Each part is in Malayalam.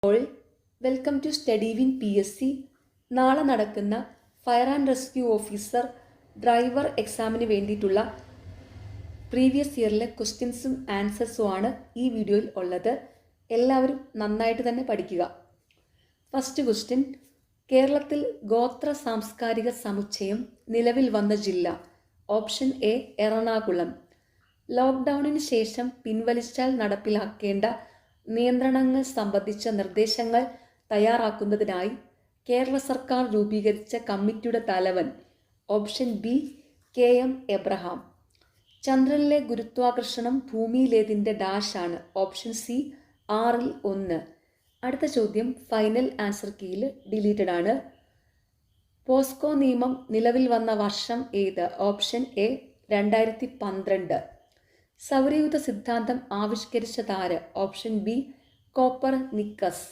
All welcome to study win PSC. നാളെ നടക്കുന്ന fire and rescue officer driver എക്സാമിന് വേണ്ടിയിട്ടുള്ള പ്രീവിയസ് ഇയറിലെ ക്വസ്റ്റ്യൻസും ആൻസേഴ്സും ആണ് ഈ വീഡിയോയിൽ ഉള്ളത്. എല്ലാവരും നന്നായിട്ട് തന്നെ പഠിക്കുക. ഫസ്റ്റ് ക്വസ്റ്റ്യൻ, കേരളത്തിൽ ഗോത്ര സാംസ്കാരിക സമുച്ചയം നിലവിൽ വന്ന ജില്ല? Option A Ernakulam. ലോക്ക്ഡൗണിന് ശേഷം പിൻവലിച്ചാൽ നടപ്പിലാക്കേണ്ട നിയന്ത്രണങ്ങൾ സംബന്ധിച്ച നിർദ്ദേശങ്ങൾ തയ്യാറാക്കുന്നതിനായി കേരള സർക്കാർ രൂപീകരിച്ച കമ്മിറ്റിയുടെ തലവൻ? Option B KM Abraham. ചന്ദ്രനിലെ ഗുരുത്വാകർഷണം ഭൂമിയിലേതിൻ്റെ ഡാഷാണ്? Option C 6-1. അടുത്ത ചോദ്യം ഫൈനൽ ആൻസർ കീയിൽ ഡിലീറ്റഡ് ആണ്. പോസ്കോ നിയമം നിലവിൽ വന്ന വർഷം ഏത്? Option A 2012. സൗരയൂഥ സിദ്ധാന്തം ആവിഷ്കരിച്ചതാര്? Option B Copernicus.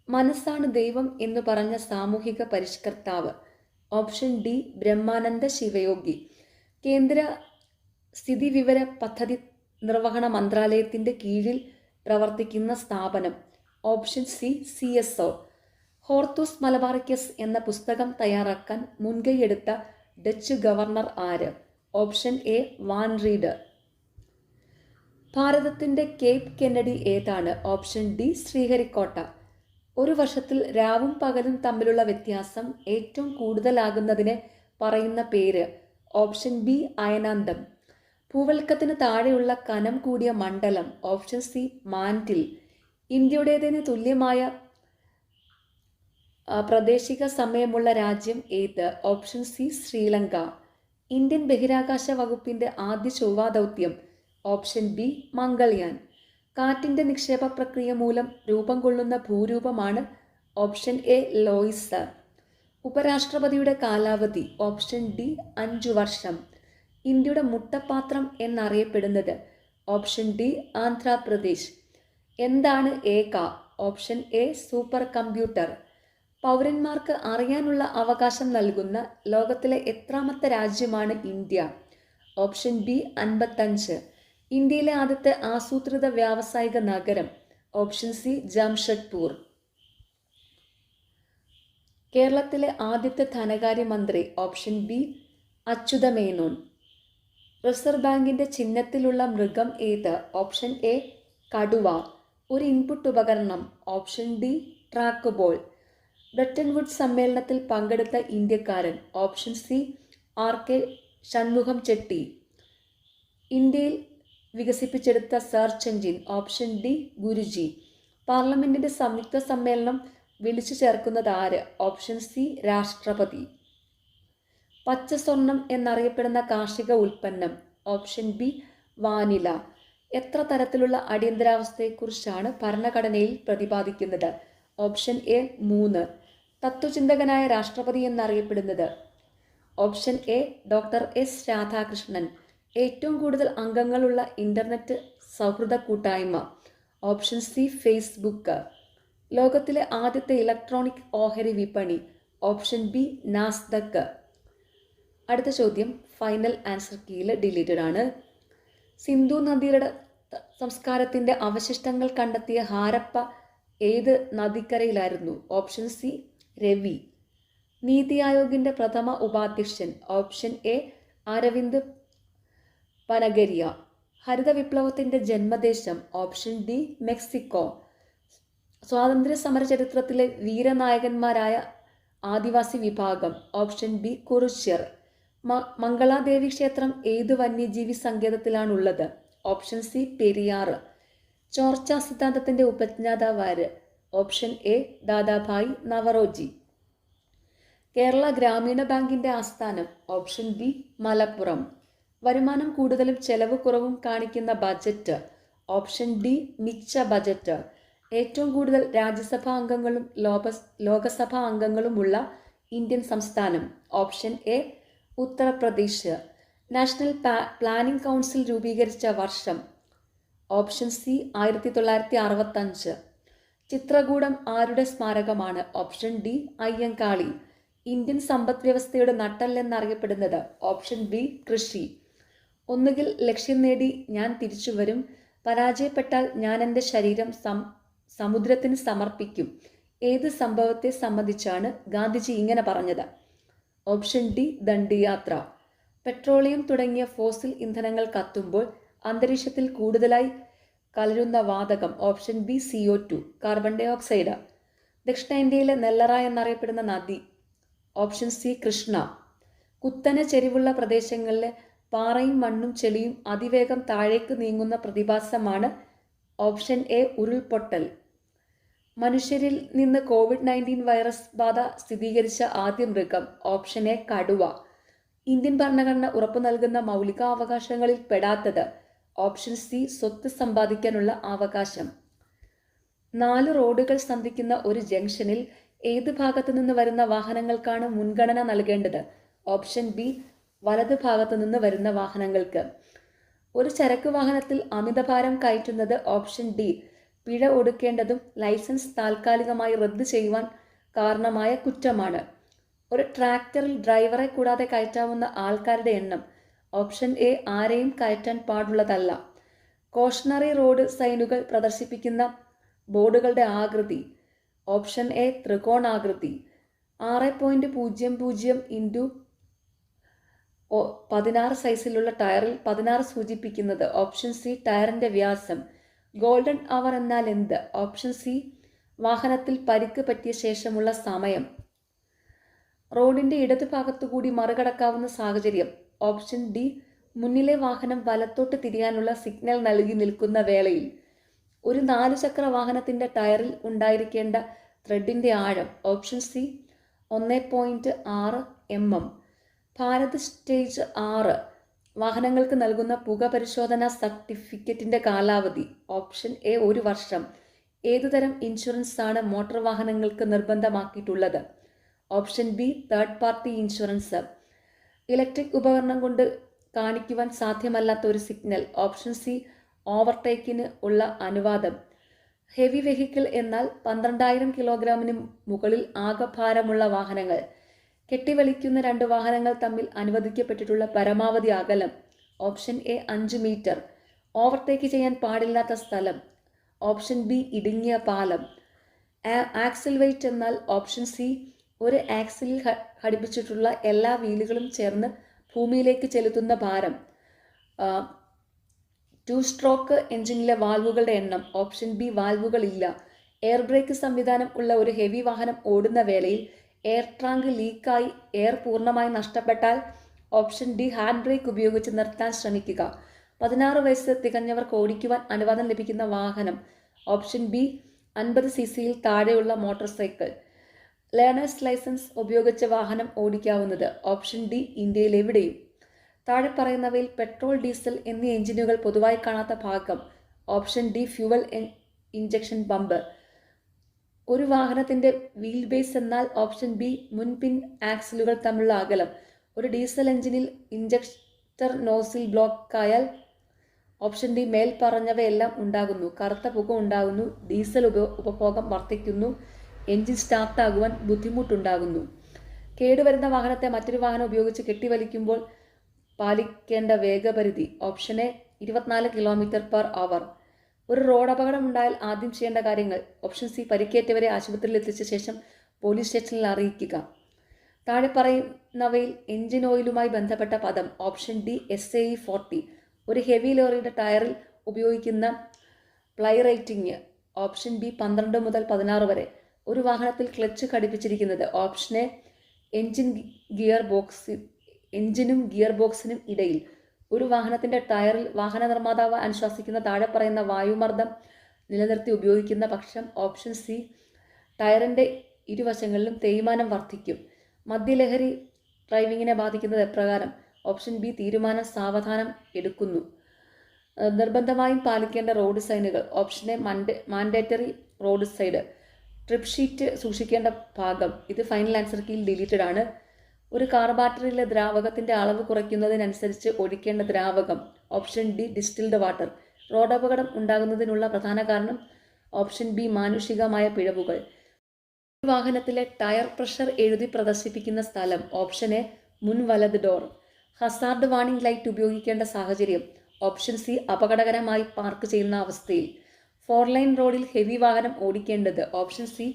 മനസ്സാണ് ദൈവം എന്ന് പറഞ്ഞ സാമൂഹിക പരിഷ്കർത്താവ്? Option D Brahmananda Shivayogi. കേന്ദ്ര സ്ഥിതിവിവര പദ്ധതി നിർവഹണ മന്ത്രാലയത്തിൻ്റെ കീഴിൽ പ്രവർത്തിക്കുന്ന സ്ഥാപനം? Option C CSO. Hortus Malabaricus എന്ന പുസ്തകം തയ്യാറാക്കാൻ മുൻകൈയെടുത്ത ഡച്ച് ഗവർണർ ആര്? Option A van Rheede. ഭാരതത്തിൻ്റെ കേപ്പ് കെന്നഡി ഏതാണ്? Option D Sriharikota. ഒരു വർഷത്തിൽ രാവും പകലും തമ്മിലുള്ള വ്യത്യാസം ഏറ്റവും കൂടുതലാകുന്നതിനെ പറയുന്ന പേര്? Option B അയനാന്തം. ഭൂവൽക്കത്തിന് താഴെയുള്ള കനം കൂടിയ മണ്ഡലം? Option C mantle. ഇന്ത്യയുടേതിന് തുല്യമായ പ്രാദേശിക സമയമുള്ള രാജ്യം ഏത്? Option C Sri Lanka. ഇന്ത്യൻ ബഹിരാകാശ വകുപ്പിൻ്റെ ആദ്യ ചൊവ്വാ ദൗത്യം? Option B Mangalyaan. കാറ്റിൻ്റെ നിക്ഷേപ പ്രക്രിയ മൂലം രൂപം കൊള്ളുന്ന ഭൂരൂപമാണ്? Option A loess. ഉപരാഷ്ട്രപതിയുടെ കാലാവധി? ഓപ്ഷൻ ഡി 5 വർഷം. ഇന്ത്യയുടെ മുട്ടപാത്രം എന്നറിയപ്പെടുന്നത്? Option D Andhra Pradesh. എന്താണ് ഏക? Option A super computer. പൗരന്മാർക്ക് അറിയാനുള്ള അവകാശം നൽകുന്ന ലോകത്തിലെ എത്രാമത്തെ രാജ്യമാണ് ഇന്ത്യ? Option B 55. ഇന്ത്യയിലെ ആദ്യത്തെ ആസൂത്രിത വ്യാവസായിക നഗരം? Option C Jamshedpur. കേരളത്തിലെ ആദ്യത്തെ ധനകാര്യമന്ത്രി? Option B Achutha Menon. റിസർവ് ബാങ്കിൻ്റെ ചിഹ്നത്തിലുള്ള മൃഗം ഏത്? ഓപ്ഷൻ എ കടുവ. ഒരു ഇൻപുട്ട് ഉപകരണം? Option D track ball. Bretton Woods സമ്മേളനത്തിൽ പങ്കെടുത്ത ഇന്ത്യക്കാരൻ? Option C RK Shanmukham Chetty. ഇന്ത്യയിൽ വികസിപ്പിച്ചെടുത്ത search engine? Option D Guruji. പാർലമെൻറ്റിൻ്റെ സംയുക്ത സമ്മേളനം വിളിച്ചു ചേർക്കുന്നത് ആര്? ഓപ്ഷൻ സി രാഷ്ട്രപതി. പച്ച സ്വർണം എന്നറിയപ്പെടുന്ന കാർഷിക ഉൽപ്പന്നം? Option B vanilla. എത്ര തരത്തിലുള്ള അടിയന്തരാവസ്ഥയെക്കുറിച്ചാണ് ഭരണഘടനയിൽ പ്രതിപാദിക്കുന്നത്? Option A 3. തത്വചിന്തകനായ രാഷ്ട്രപതി എന്നറിയപ്പെടുന്നത്? Option A doctor S Radhakrishnan. ഏറ്റവും കൂടുതൽ അംഗങ്ങളുള്ള ഇൻ്റർനെറ്റ് സൗഹൃദ കൂട്ടായ്മ? Option C Facebook. ലോകത്തിലെ ആദ്യത്തെ ഇലക്ട്രോണിക് ഓഹരി വിപണി? Option B NASDAQ. അടുത്ത ചോദ്യം ഫൈനൽ ആൻസർ കീയിൽ ഡിലീറ്റഡ് ആണ്. സിന്ധു നദിയുടെ സംസ്കാരത്തിൻ്റെ അവശിഷ്ടങ്ങൾ കണ്ടെത്തിയ ഹാരപ്പ ഏത് നദിക്കരയിലായിരുന്നു? Option C Ravi. നീതി ആയോഗിൻ്റെ പ്രഥമ ഉപാധ്യക്ഷൻ? Option A Arvind Panagariya. ഹരിത വിപ്ലവത്തിൻ്റെ ജന്മദേശം? Option D Mexico. സ്വാതന്ത്ര്യ സമര ചരിത്രത്തിലെ വീരനായകന്മാരായ ആദിവാസി വിഭാഗം? Option B Kurichiyar. മംഗളാദേവി ക്ഷേത്രം ഏത് വന്യജീവി സങ്കേതത്തിലാണുള്ളത്? Option C Periyar. ചോർച്ച സിദ്ധാന്തത്തിൻ്റെ ഉപജ്ഞാതാവാര്? Option A Dadabhai Naoroji. കേരള ഗ്രാമീണ ബാങ്കിൻ്റെ ആസ്ഥാനം? Option B Malappuram. വരുമാനം കൂടുതലും ചെലവ് കുറവും കാണിക്കുന്ന ബജറ്റ്? ഓപ്ഷൻ ഡി മിച്ച ബജറ്റ്. ഏറ്റവും കൂടുതൽ രാജ്യസഭാ അംഗങ്ങളും ലോകസഭാ അംഗങ്ങളുമുള്ള ഇന്ത്യൻ സംസ്ഥാനം? Option A Uttar Pradesh. National planning council രൂപീകരിച്ച വർഷം? Option C 1965. ചിത്രകൂടം ആരുടെ സ്മാരകമാണ്? Option D Ayyankali. ഇന്ത്യൻ സമ്പദ് വ്യവസ്ഥയുടെ നട്ടെല്ലെന്നറിയപ്പെടുന്നത്? ഓപ്ഷൻ ബി കൃഷി. ഒന്നുകിൽ ലക്ഷ്യം നേടി ഞാൻ തിരിച്ചു വരും, പരാജയപ്പെട്ടാൽ ഞാൻ എൻ്റെ ശരീരം സമുദ്രത്തിന് സമർപ്പിക്കും. ഏത് സംഭവത്തെ സംബന്ധിച്ചാണ് ഗാന്ധിജി ഇങ്ങനെ പറഞ്ഞത്? Option D Dandi Yatra. പെട്രോളിയം തുടങ്ങിയ ഫോസിൽ ഇന്ധനങ്ങൾ കത്തുമ്പോൾ അന്തരീക്ഷത്തിൽ കൂടുതലായി കലരുന്ന വാതകം. Option B CO2 carbon dioxide. ദക്ഷിണേന്ത്യയിലെ നെല്ലറ എന്നറിയപ്പെടുന്ന നദി. Option C Krishna. കുത്തനെ ചെരിവുള്ള പ്രദേശങ്ങളിലെ പാറയും മണ്ണും ചെളിയും അതിവേഗം താഴേക്ക് നീങ്ങുന്ന പ്രതിഭാസമാണ് ഓപ്ഷൻ എ ഉരുൾപൊട്ടൽ. മനുഷ്യരിൽ നിന്ന് COVID-19 വൈറസ് ബാധ സ്ഥിരീകരിച്ച ആദ്യ മൃഗം. ഓപ്ഷൻ എ കടുവ. ഇന്ത്യൻ ഭരണഘടന ഉറപ്പു നൽകുന്ന മൗലികാവകാശങ്ങളിൽ പെടാത്തത്. ഓപ്ഷൻ സി സ്വത്ത് സമ്പാദിക്കാനുള്ള അവകാശം. 4 റോഡുകൾ സന്ധിക്കുന്ന ഒരു ജംഗ്ഷനിൽ ഏത് ഭാഗത്തു നിന്ന് വരുന്ന വാഹനങ്ങൾക്കാണ് മുൻഗണന നൽകേണ്ടത്? ഓപ്ഷൻ ബി വലത് ഭാഗത്തു നിന്ന് വരുന്ന വാഹനങ്ങൾക്ക്. ഒരു ചരക്ക് വാഹനത്തിൽ അമിതഭാരം കയറ്റുന്നത്. ഓപ്ഷൻ ഡി പിഴ ഒടുക്കേണ്ടതും ലൈസൻസ് താൽക്കാലികമായി റദ്ദ് ചെയ്യുവാൻ കാരണമായ കുറ്റമാണ്. ഒരു ട്രാക്ടറിൽ ഡ്രൈവറെ കൂടാതെ കയറ്റാവുന്ന ആൾക്കാരുടെ എണ്ണം. ഓപ്ഷൻ എ ആരെയും കയറ്റാൻ പാടുള്ളതല്ല. കോഷണറി റോഡ് സൈനുകൾ പ്രദർശിപ്പിക്കുന്ന ബോർഡുകളുടെ ആകൃതി. Option A ത്രികോണാകൃതി. 6.00 × 16 സൈസിലുള്ള ടയറിൽ 16 സൂചിപ്പിക്കുന്നത്. ഓപ്ഷൻ സി ടയറിന്റെ വ്യാസം. ഗോൾഡൻ അവർ എന്നാൽ എന്ത്? ഓപ്ഷൻ സി വാഹനത്തിൽ പരിക്ക് പറ്റിയ ശേഷമുള്ള സമയം. റോഡിന്റെ ഇടതുഭാഗത്തുകൂടി മറികടക്കാവുന്ന സാഹചര്യം. ഓപ്ഷൻ ഡി മുന്നിലെ വാഹനം വലത്തോട്ട് തിരിയാനുള്ള സിഗ്നൽ നൽകി നിൽക്കുന്ന വേളയിൽ. ഒരു 4 ചക്ര വാഹനത്തിന്റെ ടയറിൽ ഉണ്ടായിരിക്കേണ്ട ത്രെഡിന്റെ ആഴം. Option C 1.6 mm. Bharat stage 6 വാഹനങ്ങൾക്ക് നൽകുന്ന പുക പരിശോധനാ സർട്ടിഫിക്കറ്റിന്റെ കാലാവധി. ഓപ്ഷൻ എ 1 വർഷം. ഏതുതരം ഇൻഷുറൻസ് ആണ് മോട്ടോർ വാഹനങ്ങൾക്ക് നിർബന്ധമാക്കിയിട്ടുള്ളത്? Option B third party insurance. Electric ഉപകരണം കൊണ്ട് കാണിക്കുവാൻ സാധ്യമല്ലാത്ത ഒരു സിഗ്നൽ. ഓപ്ഷൻ സി ഓവർടേക്കിന് ഉള്ള അനുവാദം. ഹെവി വെഹിക്കിൾ എന്നാൽ 12,000 കിലോഗ്രാമിന് മുകളിൽ ആകെഭാരമുള്ള വാഹനങ്ങൾ. കെട്ടിവലിക്കുന്ന 2 വാഹനങ്ങൾ തമ്മിൽ അനുവദിക്കപ്പെട്ടിട്ടുള്ള പരമാവധി അകലം. Option A 5 metre. ഓവർടേക്ക് ചെയ്യാൻ പാടില്ലാത്ത സ്ഥലം. ഓപ്ഷൻ ബി ഇടുങ്ങിയ പാലം. ആക്സിൽ വെയിറ്റ് എന്നാൽ. ഓപ്ഷൻ സി ഒരു ആക്സിലിൽ ഘടിപ്പിച്ചിട്ടുള്ള എല്ലാ വീലുകളും ചേർന്ന് ഭൂമിയിലേക്ക് ചെലുത്തുന്ന ഭാരം. 2 സ്ട്രോക്ക് എഞ്ചിനിലെ വാൽവുകളുടെ എണ്ണം. ഓപ്ഷൻ ബി വാൽവുകൾ ഇല്ല. എയർ ബ്രേക്ക് സംവിധാനം ഉള്ള ഒരു ഹെവി വാഹനം ഓടുന്ന വേളയിൽ എയർ ടാങ്ക് ലീക്കായി എയർ പൂർണ്ണമായി നഷ്ടപ്പെട്ടാൽ. ഓപ്ഷൻ ഡി ഹാൻഡ് ബ്രേക്ക് ഉപയോഗിച്ച് നിർത്താൻ ശ്രമിക്കുക. 16 വയസ്സ് തികഞ്ഞവർക്ക് ഓടിക്കുവാൻ അനുവാദം ലഭിക്കുന്ന വാഹനം. ഓപ്ഷൻ ബി 50 cc താഴെയുള്ള മോട്ടോർ സൈക്കിൾ. ലേണേഴ്സ് ലൈസൻസ് ഉപയോഗിച്ച് വാഹനം ഓടിക്കാവുന്നത്. ഓപ്ഷൻ ഡി ഇന്ത്യയിൽ എവിടെയും. താഴെ പറയുന്നവയിൽ പെട്രോൾ, ഡീസൽ എന്നീ എഞ്ചിനുകൾ പൊതുവായി കാണാത്ത ഭാഗം. Option D fuel injection pump. ഒരു വാഹനത്തിന്റെ വീൽ ബേസ് എന്നാൽ. ഓപ്ഷൻ ബി മുൻപിൻ ആക്സിലുകൾ തമ്മിലുള്ള അകലം. ഒരു ഡീസൽ എഞ്ചിനിൽ ഇഞ്ചക്ടർ നോസിൽ ബ്ലോക്ക് ആയാൽ. ഓപ്ഷൻ ഡി മേൽ പറഞ്ഞവയെല്ലാം ഉണ്ടാകുന്നു. കറുത്ത പുക ഉണ്ടാകുന്നു. ഡീസൽ ഉപഭോഗം വർദ്ധിക്കുന്നു. എഞ്ചിൻ സ്റ്റാർട്ടാകുവാൻ ബുദ്ധിമുട്ടുണ്ടാകുന്നു. കേടുവരുന്ന വാഹനത്തെ മറ്റൊരു വാഹനം ഉപയോഗിച്ച് കെട്ടിവലിക്കുമ്പോൾ പാലിക്കേണ്ട വേഗപരിധി. Option A 24 km/h. ഒരു റോഡ് അപകടമുണ്ടായാൽ ആദ്യം ചെയ്യേണ്ട കാര്യങ്ങൾ. ഓപ്ഷൻ സി പരിക്കേറ്റവരെ ആശുപത്രിയിൽ എത്തിച്ച ശേഷം പോലീസ് സ്റ്റേഷനിൽ അറിയിക്കുക. താഴെ പറയുന്നവയിൽ എഞ്ചിൻ ഓയിലുമായി ബന്ധപ്പെട്ട പദം. Option D SAE 40. ഒരു ഹെവി ലോറിയുടെ ടയറിൽ ഉപയോഗിക്കുന്ന പ്ലൈ റേറ്റിംഗ്. ഓപ്ഷൻ ബി 12 മുതൽ 16 വരെ. ഒരു വാഹനത്തിൽ ക്ലച്ച് ഘടിപ്പിച്ചിരിക്കുന്നത്. ഓപ്ഷൻ എ എഞ്ചിനും ഗിയർ ബോക്സിനും ഇടയിൽ. ഒരു വാഹനത്തിന്റെ ടയറിൽ വാഹന നിർമ്മാതാവ് അനുശാസിക്കുന്ന താഴെ പറയുന്ന വായുമർദ്ദം നിലനിർത്തി ഉപയോഗിക്കുന്ന പക്ഷം. ഓപ്ഷൻ സി ടയറിന്റെ ഇരുവശങ്ങളിലും തേയ്മാനം വർദ്ധിക്കും. മദ്യലഹരി ഡ്രൈവിങ്ങിനെ ബാധിക്കുന്നത് എപ്രകാരം? ഓപ്ഷൻ ബി തീരുമാനം സാവധാനം എടുക്കുന്നു. നിർബന്ധമായും പാലിക്കേണ്ട റോഡ് സൈനുകൾ. Option A mandatory road side. Trip sheet സൂക്ഷിക്കേണ്ട ഭാഗം. ഇത് ഫൈനൽ ആൻസർ കീയിൽ ഡിലീറ്റഡ് ആണ്. ഒരു കാർ ബാറ്ററിയിലെ ദ്രാവകത്തിന്റെ അളവ് കുറയ്ക്കുന്നതിനനുസരിച്ച് ഒഴിക്കേണ്ട ദ്രാവകം. Option D distilled water. Road അപകടം ഉണ്ടാകുന്നതിനുള്ള പ്രധാന കാരണം. ഓപ്ഷൻ ബി മാനുഷികമായ പിഴവുകൾ. വാഹനത്തിലെ ടയർ പ്രഷർ എഴുതി പ്രദർശിപ്പിക്കുന്ന സ്ഥലം. ഓപ്ഷൻ എ മുൻ വലത് ഡോർ. ഹസാർഡ് വാർണിംഗ് ലൈറ്റ് ഉപയോഗിക്കേണ്ട സാഹചര്യം. ഓപ്ഷൻ സി അപകടകരമായി പാർക്ക് ചെയ്യുന്ന അവസ്ഥയിൽ. 4 ലൈൻ റോഡിൽ ഹെവി വാഹനം ഓടിക്കേണ്ടത് ഓപ്ഷൻ സി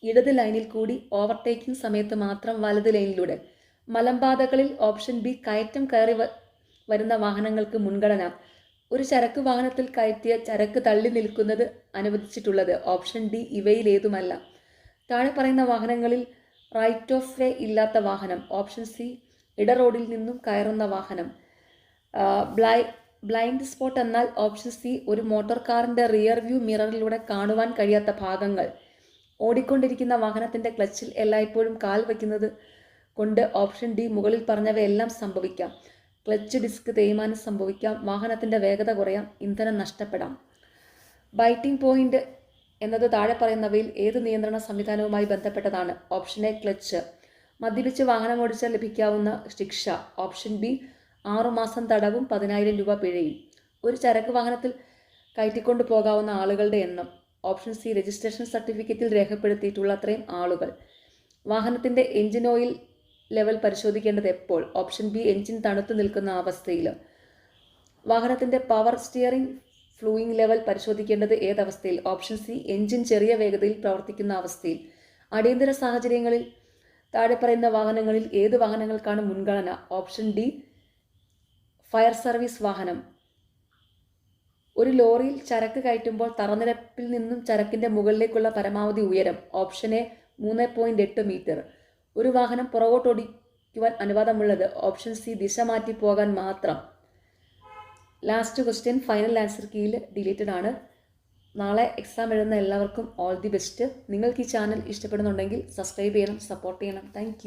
ഇടത് ലൈനിൽ കൂടി ഓവർടേക്കിംഗ് സമയത്ത് മാത്രം വലത് ലൈനിലൂടെ. മലമ്പാതകളിൽ ഓപ്ഷൻ ബി കയറ്റം കയറി വരുന്ന വാഹനങ്ങൾക്ക് മുൻഗണന. ഒരു ചരക്ക് വാഹനത്തിൽ കയറ്റിയ ചരക്ക് തള്ളി നിൽക്കുന്നത് അനുവദിച്ചിട്ടുള്ളത് ഓപ്ഷൻ ഡി ഇവയിലേതുമല്ല. താഴെ പറയുന്ന വാഹനങ്ങളിൽ റൈറ്റ് ഓഫ് വേ ഇല്ലാത്ത വാഹനം ഓപ്ഷൻ സി ഇട റോഡിൽ നിന്നും കയറുന്ന വാഹനം. ബ്ലൈൻഡ് സ്പോട്ട് എന്നാൽ ഓപ്ഷൻ സി ഒരു മോട്ടോർ കാറിൻ്റെ റിയർ വ്യൂ മിററിലൂടെ കാണുവാൻ കഴിയാത്ത ഭാഗങ്ങൾ. ഓടിക്കൊണ്ടിരിക്കുന്ന വാഹനത്തിൻ്റെ ക്ലച്ചിൽ എല്ലായ്പ്പോഴും കാൽ വയ്ക്കുന്നത് കൊണ്ട് ഓപ്ഷൻ ഡി മുകളിൽ പറഞ്ഞവയെല്ലാം സംഭവിക്കാം. ക്ലച്ച് ഡിസ്ക് തേയ്മാനം സംഭവിക്കാം, വാഹനത്തിൻ്റെ വേഗത കുറയാം, ഇന്ധനം നഷ്ടപ്പെടാം. ബൈറ്റിംഗ് പോയിന്റ് എന്നത് താഴെ പറയുന്നവയിൽ ഏത് നിയന്ത്രണ സംവിധാനവുമായി ബന്ധപ്പെട്ടതാണ്? Option A clutch. മദ്യപിച്ച് വാഹനമോടിച്ചാൽ ലഭിക്കാവുന്ന ശിക്ഷ ഓപ്ഷൻ ബി 6 മാസം തടവും 10,000 രൂപ പിഴയും. ഒരു ചരക്ക് വാഹനത്തിൽ കയറ്റിക്കൊണ്ടു പോകാവുന്ന ആളുകളുടെ എണ്ണം ഓപ്ഷൻ സി രജിസ്ട്രേഷൻ സർട്ടിഫിക്കറ്റിൽ രേഖപ്പെടുത്തിയിട്ടുള്ള അത്രയും ആളുകൾ. വാഹനത്തിൻ്റെ എഞ്ചിൻ ഓയിൽ ലെവൽ പരിശോധിക്കേണ്ടത് എപ്പോൾ? ഓപ്ഷൻ ബി എഞ്ചിൻ തണുത്തു നിൽക്കുന്ന അവസ്ഥയിൽ. വാഹനത്തിൻ്റെ പവർ സ്റ്റിയറിംഗ് ഫ്ലൂയിങ് ലെവൽ പരിശോധിക്കേണ്ടത് ഏതവസ്ഥയിൽ? ഓപ്ഷൻ സി എഞ്ചിൻ ചെറിയ വേഗതയിൽ പ്രവർത്തിക്കുന്ന അവസ്ഥയിൽ. അടിയന്തര സാഹചര്യങ്ങളിൽ താഴെ പറയുന്ന വാഹനങ്ങളിൽ ഏത് വാഹനങ്ങൾക്കാണ് മുൻഗണന? ഓപ്ഷൻ ഡി ഫയർ സർവീസ് വാഹനം. ഒരു ലോറിയിൽ ചരക്ക് കയറ്റുമ്പോൾ തറനിരപ്പിൽ നിന്നും ചരക്കിൻ്റെ മുകളിലേക്കുള്ള പരമാവധി ഉയരം ഓപ്ഷൻ എ 3.8 മീറ്റർ. ഒരു വാഹനം പുറകോട്ടോടിക്കുവാൻ അനുവാദമുള്ളത് ഓപ്ഷൻ സി ദിശ മാറ്റി പോകാൻ മാത്രം. ലാസ്റ്റ് ക്വസ്റ്റ്യൻ ഫൈനൽ ആൻസർ കീയിൽ ഡിലീറ്റഡ് ആണ്. നാളെ എക്സാം എഴുതുന്ന എല്ലാവർക്കും ഓൾ ദി ബെസ്റ്റ്. നിങ്ങൾക്ക് ഈ ചാനൽ ഇഷ്ടപ്പെടുന്നുണ്ടെങ്കിൽ സബ്സ്ക്രൈബ് ചെയ്യണം, സപ്പോർട്ട് ചെയ്യണം. താങ്ക്